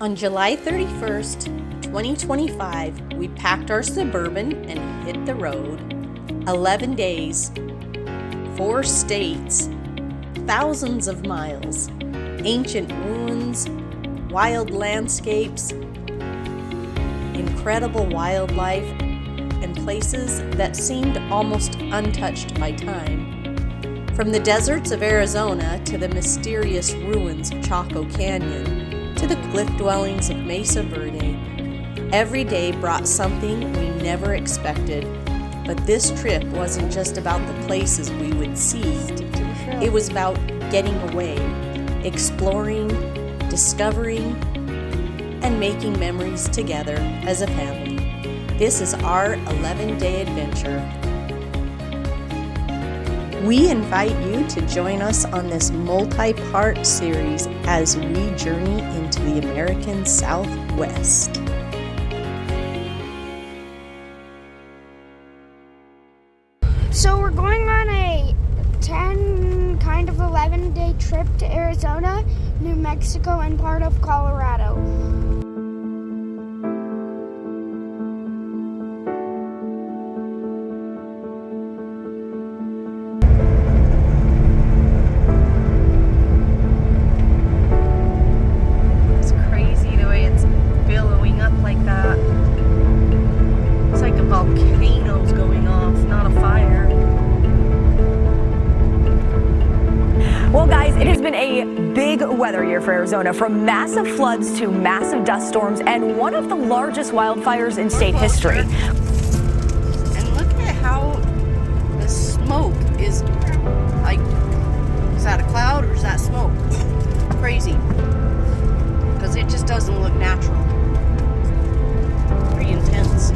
On July 31st, 2025, we packed our Suburban and hit the road. 11 days, 4 states, thousands of miles, ancient ruins, wild landscapes, incredible wildlife, and places that seemed almost untouched by time. From the deserts of Arizona to the mysterious ruins of Chaco Canyon to the cliff dwellings of Mesa Verde, every day brought something we never expected. But this trip wasn't just about the places we would see. It was about getting away, exploring, discovering, and making memories together as a family. This is our 11-day adventure. We invite you to join us on this multi-part series as we journey into the American Southwest. So we're going on a 11-day trip to Arizona, New Mexico, and part of Colorado. It's crazy the way it's billowing up like that. It's like a volcano's going off, not a fire. Well, guys, it has been a big weather year for Arizona, from massive floods to massive dust storms and one of the largest wildfires in state history. And look at how the smoke is like, is that a cloud or is that smoke? Crazy. Because it just doesn't look natural. Pretty intense.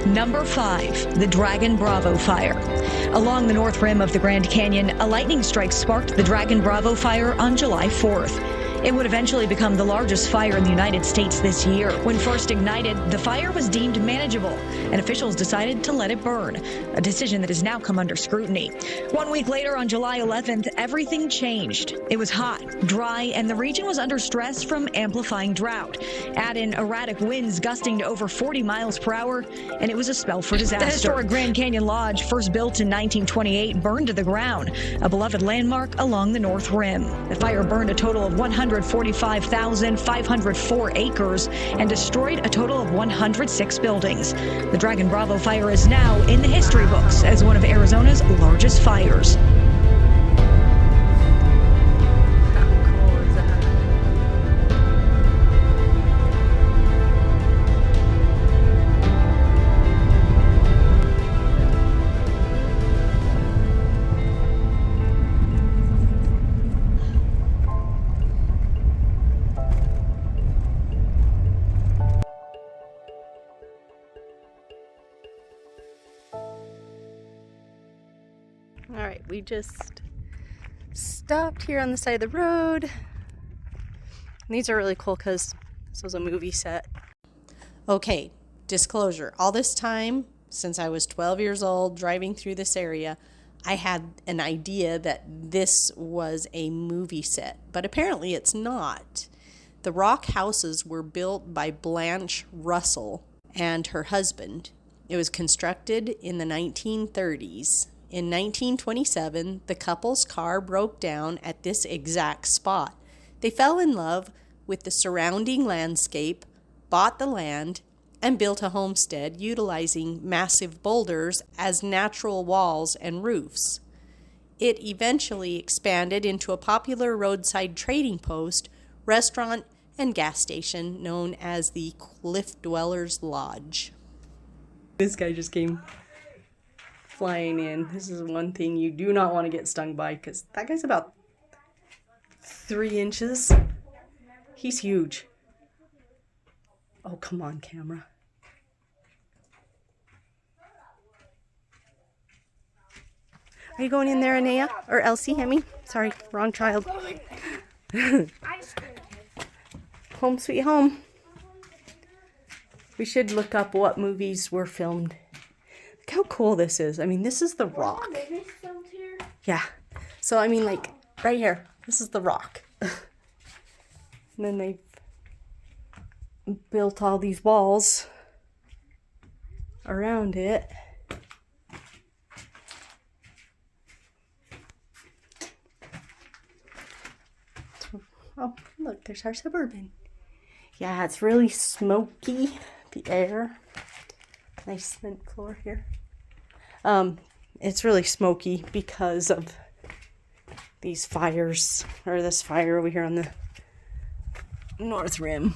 Number 5, the Dragon Bravo Fire. Along the north rim of the Grand Canyon, a lightning strike sparked the Dragon Bravo Fire on July 4th. It would eventually become the largest fire in the United States this year. When first ignited, the fire was deemed manageable, and officials decided to let it burn, a decision that has now come under scrutiny. 1 week later, on July 11th, everything changed. It was hot, dry, and the region was under stress from amplifying drought. Add in erratic winds gusting to over 40 miles per hour, and it was a spell for disaster. The historic Grand Canyon Lodge, first built in 1928, burned to the ground, a beloved landmark along the North Rim. The fire burned a total of 145,504 acres and destroyed a total of 106 buildings. The Dragon Bravo Fire is now in the history books as one of Arizona's largest fires. How cool is that? All right, we just stopped here on the side of the road. And these are really cool because this was a movie set. Okay, disclosure. All this time, since I was 12 years old, driving through this area, I had an idea that this was a movie set, but apparently it's not. The rock houses were built by Blanche Russell and her husband. It was constructed in the 1930s. In 1927, the couple's car broke down at this exact spot. They fell in love with the surrounding landscape, bought the land, and built a homestead utilizing massive boulders as natural walls and roofs. It eventually expanded into a popular roadside trading post, restaurant, and gas station known as the Cliff Dwellers Lodge. This guy just came flying in. This is one thing you do not want to get stung by, because that guy's about 3 inches. He's huge. Oh, come on, camera. Are you going in there, Anea? Or Elsie, I mean? Sorry, wrong child. Home sweet home. We should look up what movies were filmed. Look how cool this is. I mean, this is The Rock. Movies filmed here? Yeah. So, I mean, like, right here. This is the rock. And then they've built all these walls around it. Oh, look, there's our Suburban. Yeah, it's really smoky, the air. Nice cement floor here. It's really smoky because of these fires, or this fire over here on the north rim.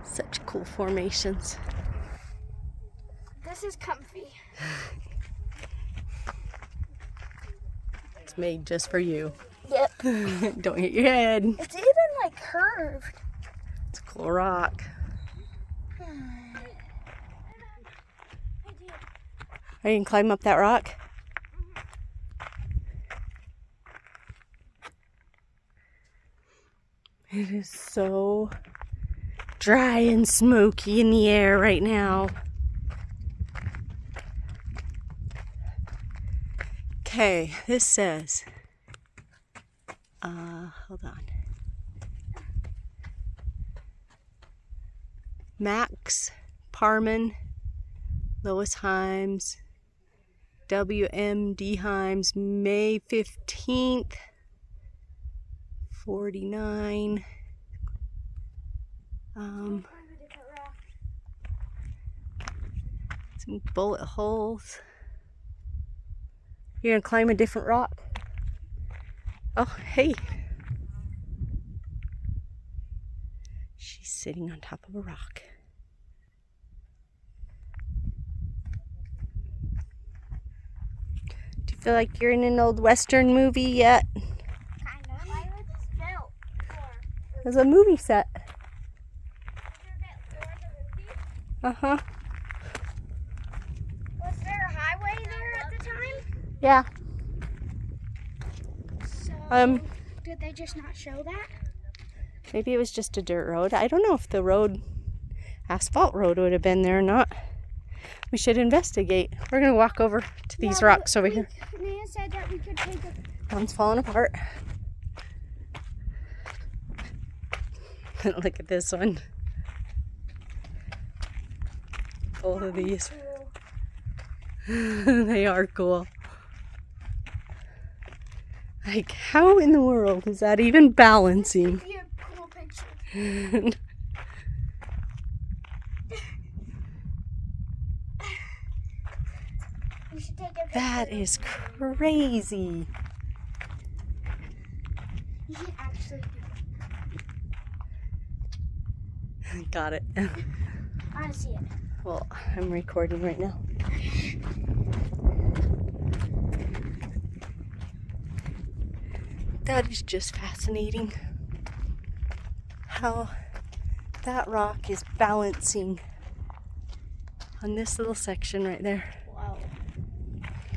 Such cool formations. This is comfy. It's made just for you. Yep. Don't hit your head. It's even like curved. It's a cool rock. Are you gonna climb up that rock? It is so dry and smoky in the air right now. Okay, this says, hold on. Max Parman, Lois Himes, W.M.D. Himes, May 15th, 49. Some bullet holes. You're gonna climb a different rock? Oh, hey. She's sitting on top of a rock. Do you feel like you're in an old Western movie yet? Kind of. Why was this built for? There's a movie set. Was there a bit for the movie? Uh-huh. Was there a highway there at the time? Yeah. So, did they just not show that? Maybe it was just a dirt road. I don't know if the road, asphalt road, would have been there or not. We should investigate. We're gonna walk over to these rocks over here. Nana said that we could take a... One's falling apart. Look at this one. Both of these. They are cool. Like, how in the world is that even balancing? Be a cool picture. We should take a picture. That is crazy. You should actually do it. Got it. I want to see it. Well, I'm recording right now. That is just fascinating. How that rock is balancing on this little section right there. Wow.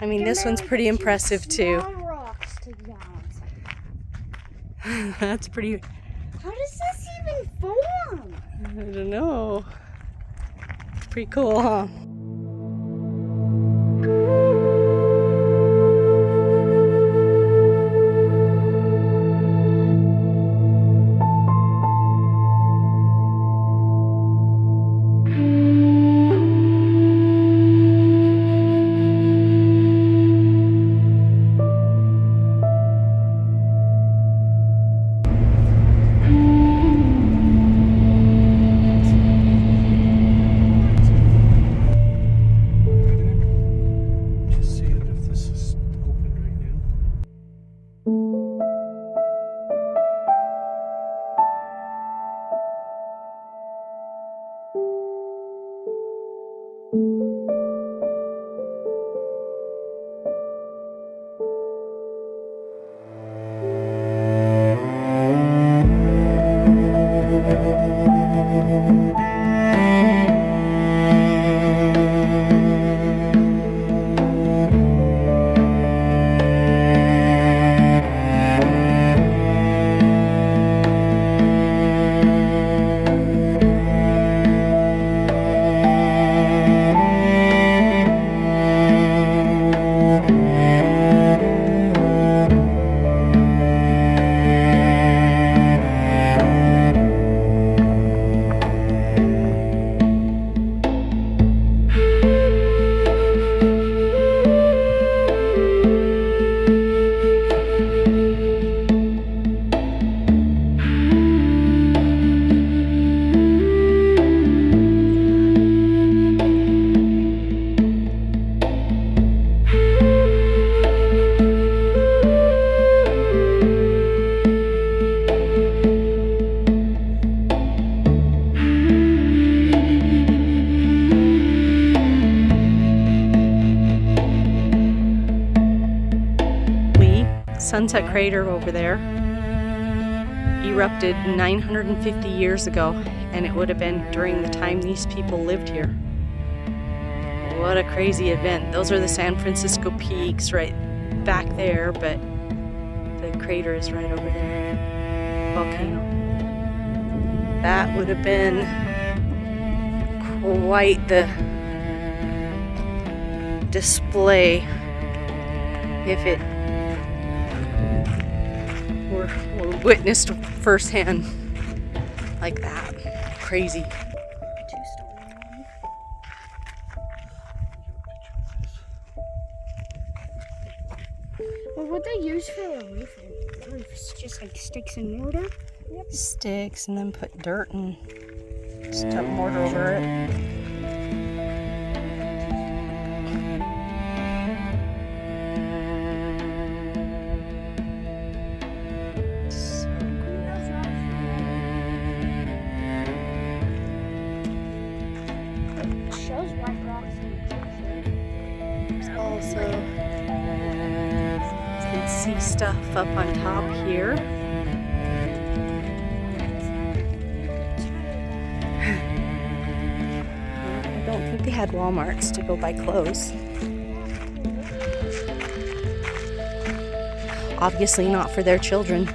I mean, this one's pretty impressive too. Small rocks to balance. That's pretty. How does this even form? I don't know. It's pretty cool, huh? Sunset Crater over there erupted 950 years ago, and it would have been during the time these people lived here. What a crazy event. Those are the San Francisco peaks right back there, but the crater is right over there. Volcano. That would have been quite the display if it were witnessed firsthand like that. Crazy. Well, what they use for a roof? It's just like sticks and mortar? Yep. Sticks and then put dirt and stuff mortar over it. Also, you can see stuff up on top here. I don't think they had Walmarts to go buy clothes. Obviously not for their children.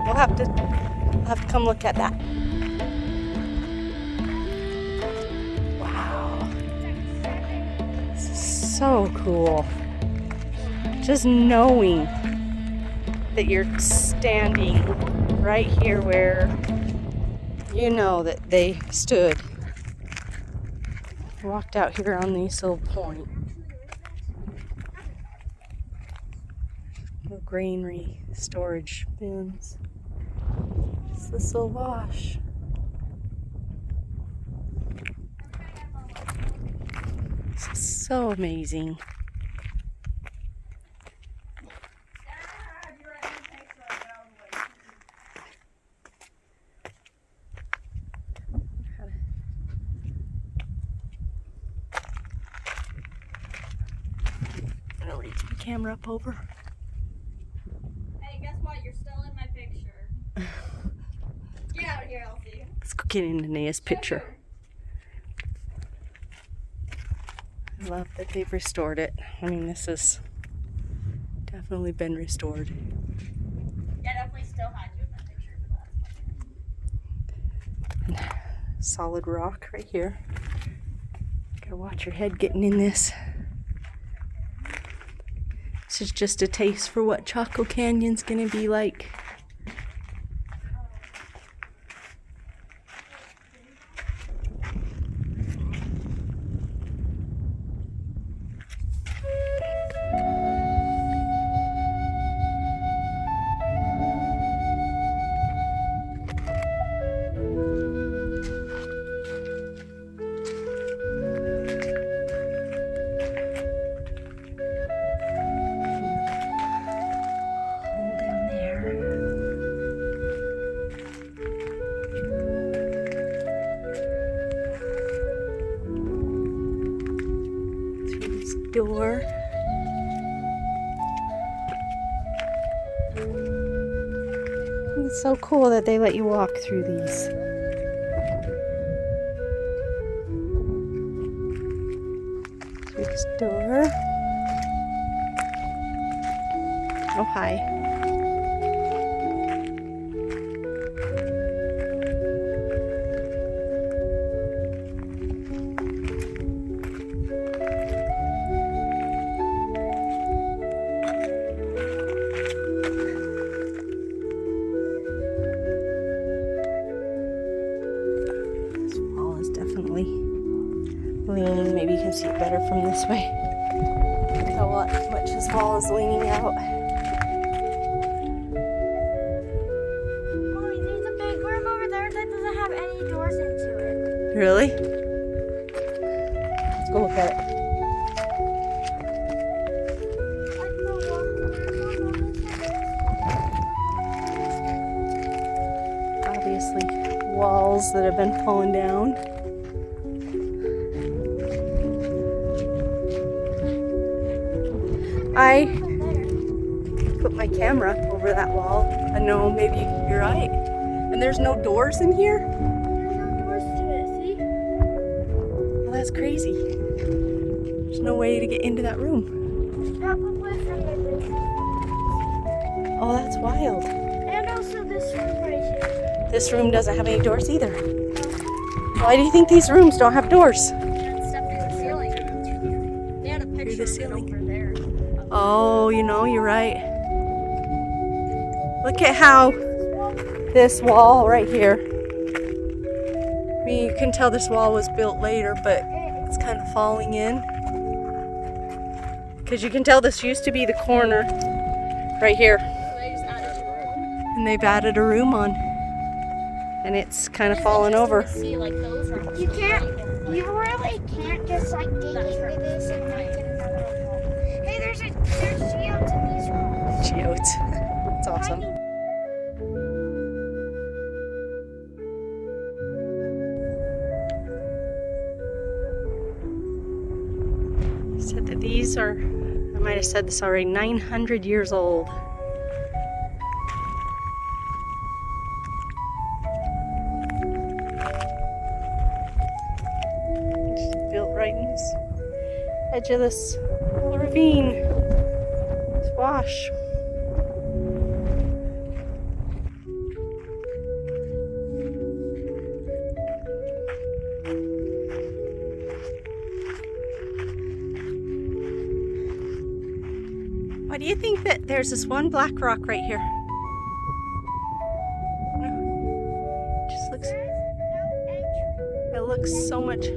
We'll have to come look at that. Wow. This is so cool. Just knowing that you're standing right here where you know that they stood. Walked out here on this little point. Little granary storage bins. It's this little wash. This is so amazing. I'm gonna reach the camera up over. Hey, guess what? You're still in my picture. Get out of here, Elsie. Let's go get in Anaya's picture. I love that they've restored it. I mean, this has definitely been restored. Yeah, definitely still had you in my picture. And solid rock right here. Gotta watch your head getting in this. This is just a taste for what Chaco Canyon's gonna be like. Door. It's so cool that they let you walk through these. Through this door. Oh, hi. Leaning. Maybe you can see it better from this way. Look how much this wall is leaning out. Mommy, there's a big room over there that doesn't have any doors into it. Really? Let's go look at it. Like obviously walls that have been fallen down. I put my camera over that wall. I know, maybe you're right. And there's no doors in here? There's no doors to it, see? Well, that's crazy. There's no way to get into that room. Probably from the roof. Oh, that's wild. And also this room right here. This room doesn't have any doors either. Why do you think these rooms don't have doors? And stuff through the ceiling. They had a picture the of it ceiling. over there. Oh, you know, you're right. Look at how this wall right here. I mean, you can tell this wall was built later, but it's kind of falling in. Because you can tell this used to be the corner right here. They just added a room. And they've added a room on. And it's kind of fallen over. See, like those are You really can't just like dig into this and make it another wall. Hey, there's geodes in these rooms. Geodes. It's awesome. Said that these are, I might have said this already, 900 years old. Just built right in this edge of this little ravine. This wash. Why do you think that there's this one black rock right here? It just looks, it looks so much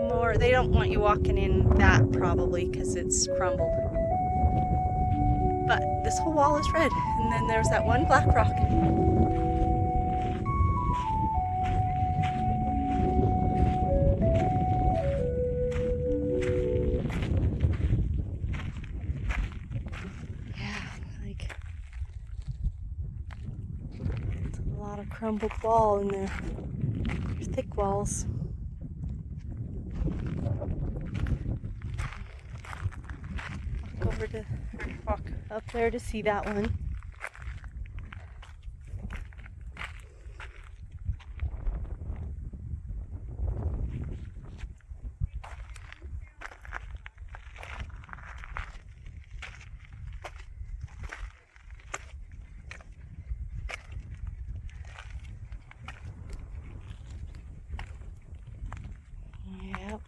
more. They don't want you walking in that probably because it's crumbled. But this whole wall is red. And then there's that one black rock. Crumbled wall in there. They're thick walls. Walk up there to see that one. Yep.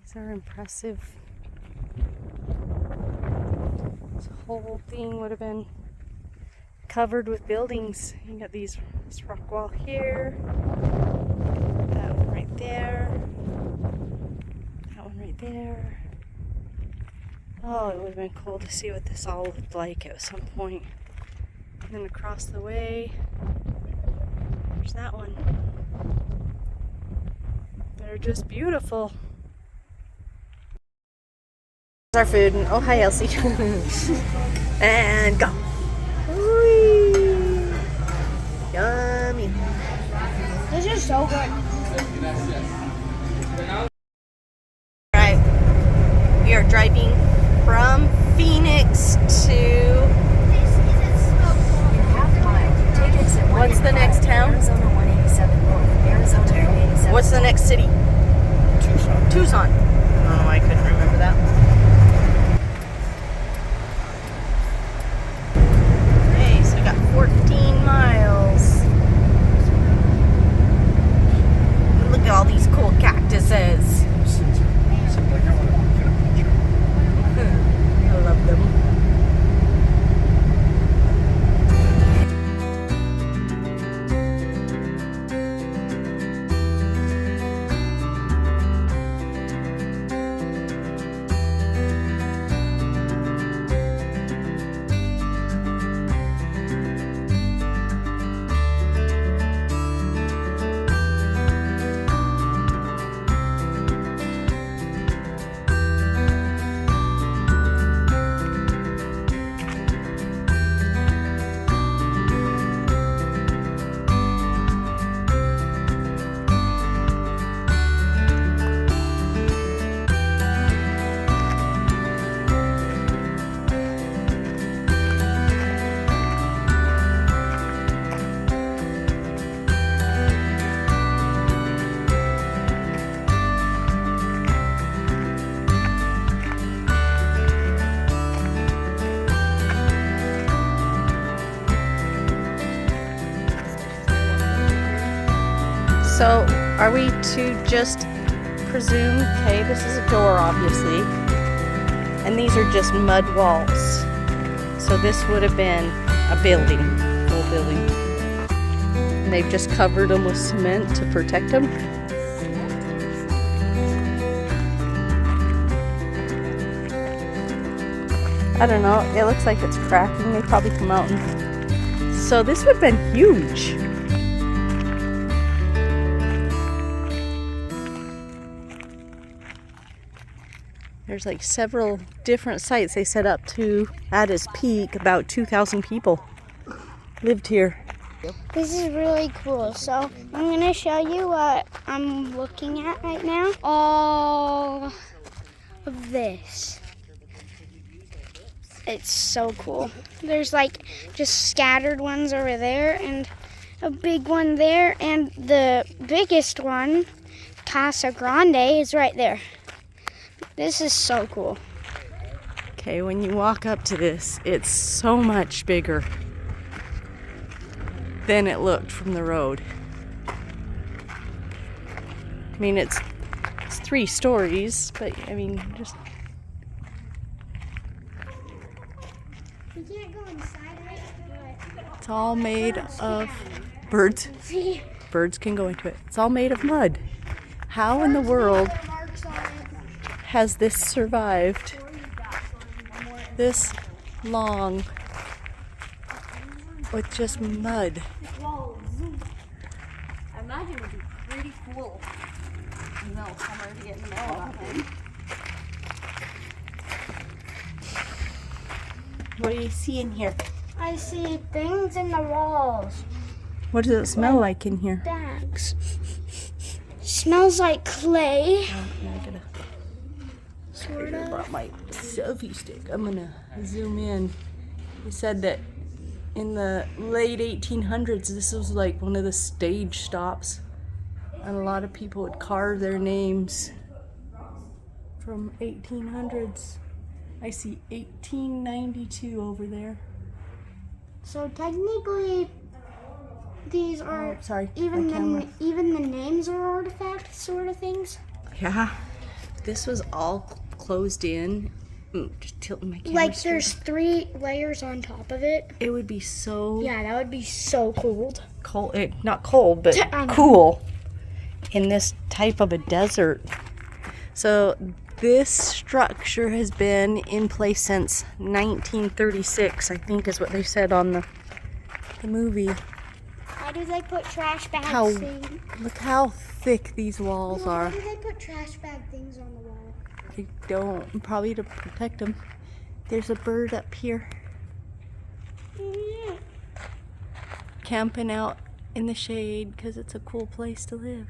These are impressive. This whole thing would have been covered with buildings. You got this rock wall here, that one right there, that one right there. Oh, it would have been cool to see what this all looked like at some point. And then across the way, there's that one. They're just beautiful. Our food, and oh hi Elsie. And go. Whee! Yummy. This is so good. Alright, we are driving from Phoenix to, what's the next town? What's the next city? Tucson. Oh, I couldn't remember that. Okay, so we got 14 miles. Look at all these cool cactuses. I love them. So, are we to just presume, okay, this is a door obviously, and these are just mud walls. So this would have been a building, full building. And they've just covered them with cement to protect them. I don't know, it looks like it's cracking. They probably come out and... So this would have been huge. There's like several different sites they set up to, at its peak, about 2,000 people lived here. This is really cool. So I'm going to show you what I'm looking at right now. All of this. It's so cool. There's like just scattered ones over there and a big one there. And the biggest one, Casa Grande, is right there. This is so cool. Okay, when you walk up to this, it's so much bigger than it looked from the road. I mean, it's 3 stories, but I mean, just... We can't go inside it, but... It's all made of birds. Birds can go into it. It's all made of mud. How in the world has this survived this long with just mud? I imagine it would be pretty cool. No, I'm ready to get in the mail about him. What do you see in here? I see things in the walls. What does it smell like in here? Bags. Smells like clay. I brought my selfie stick. I'm gonna zoom in. He said that in the late 1800s, this was like one of the stage stops, and a lot of people would carve their names from 1800s. I see 1892 over there. So technically, these are Sorry, even my camera. even the names are artifacts, sort of things. Yeah, this was all closed in. Just tilting my camera. Like straight. there's 3 layers on top of it. It would be so Yeah, that would be so cold. cold. Not cold, but I know. cool in this type of a desert. So this structure has been in place since 1936, I think is what they said on the movie. Why do they put trash bags? Look how thick these walls Why are. do they put trash bag things on the wall? I don't, probably to protect them. There's a bird up here camping out in the shade because it's a cool place to live.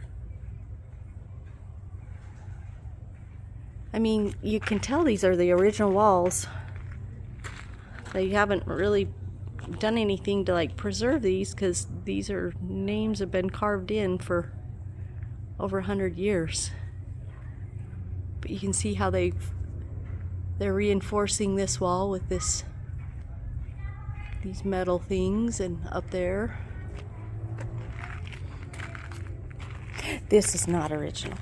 I mean, you can tell these are the original walls. They haven't really done anything to like preserve these because these are names have been carved in for over 100 years. But you can see how they're reinforcing this wall with these metal things, and up there. This is not original,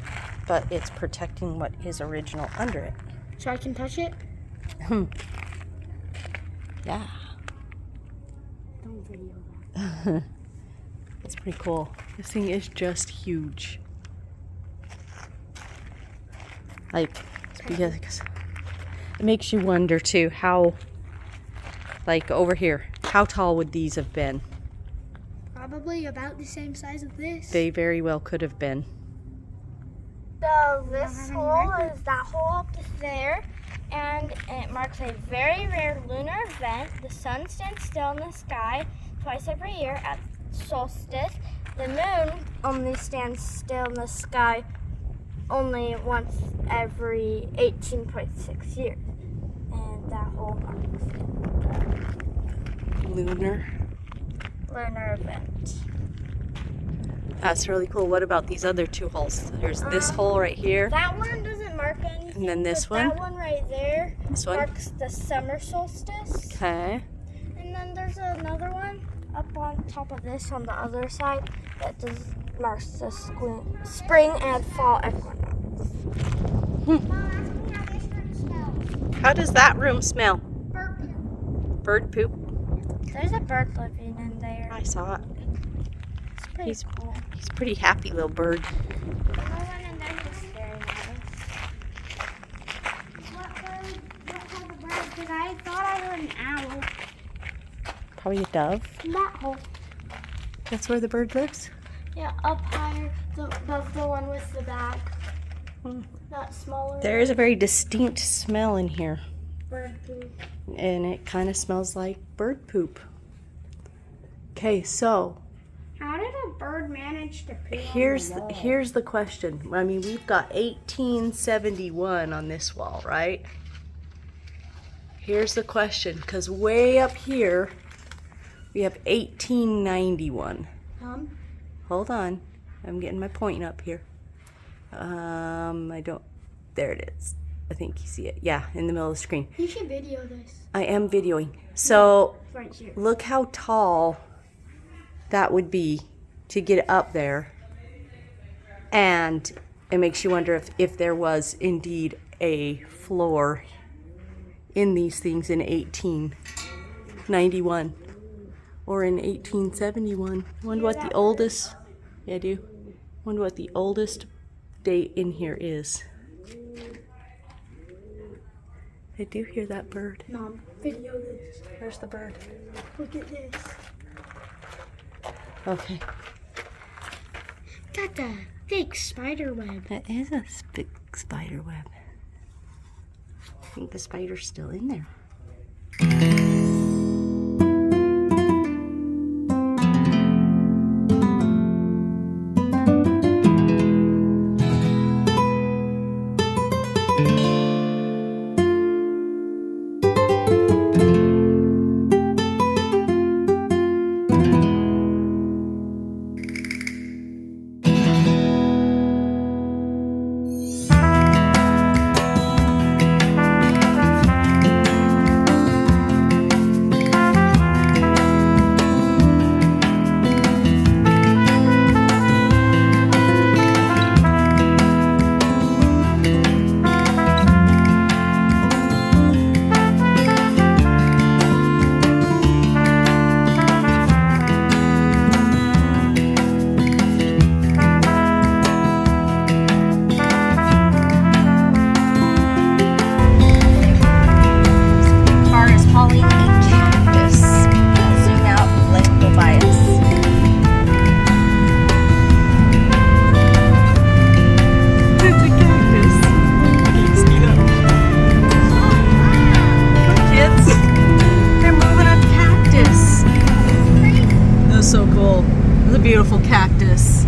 but it's protecting what is original under it. So I can touch it? Yeah. Don't video that. It's pretty cool. This thing is just huge. Like, because it makes you wonder too how, like over here, how tall would these have been? Probably about the same size as this. They very well could have been. So this hole is that hole up there, and it marks a very rare lunar event. The sun stands still in the sky twice every year at solstice. The moon only stands still in the sky only once every 18.6 years. And that hole marks the Lunar. lunar event. That's really cool. What about these other 2 holes? There's this hole right here. That one doesn't mark anything. And then this but one? That one right there This one? marks the summer solstice. Okay. And then there's another one up on top of this on the other side that marks the spring and fall equinox. How does that room smell? Bird poop? There's a bird living in there. I saw it. It's pretty cool. He's a pretty happy little bird. No one in there is very nice. What type of bird? Because I thought I heard an owl. Probably a dove. In that hole. That's where the bird lives? Yeah, up higher, above the one with the bag. Not smaller. There is a very distinct smell in here. Bird poop. And it kind of smells like bird poop. Okay, so How did a bird manage to poop here's on the wall? here's the question. I mean, we've got 1871 on this wall, right? Here's the question, because way up here we have 1891. Hold on, I'm getting my point up here. I don't. There it is. I think you see it. Yeah, in the middle of the screen. You should video this. I am videoing. So Right here. look how tall that would be to get up there. And it makes you wonder if there was indeed a floor in these things in 1891 or in 1871. Wonder what the oldest, yeah, I do. Wonder what the oldest date in here is. I do hear that bird. Mom, video this. Where's the bird? Look at this. Okay. That's a big spider web. That is a big spider web. I think the spider's still in there. So cool. It's a beautiful cactus.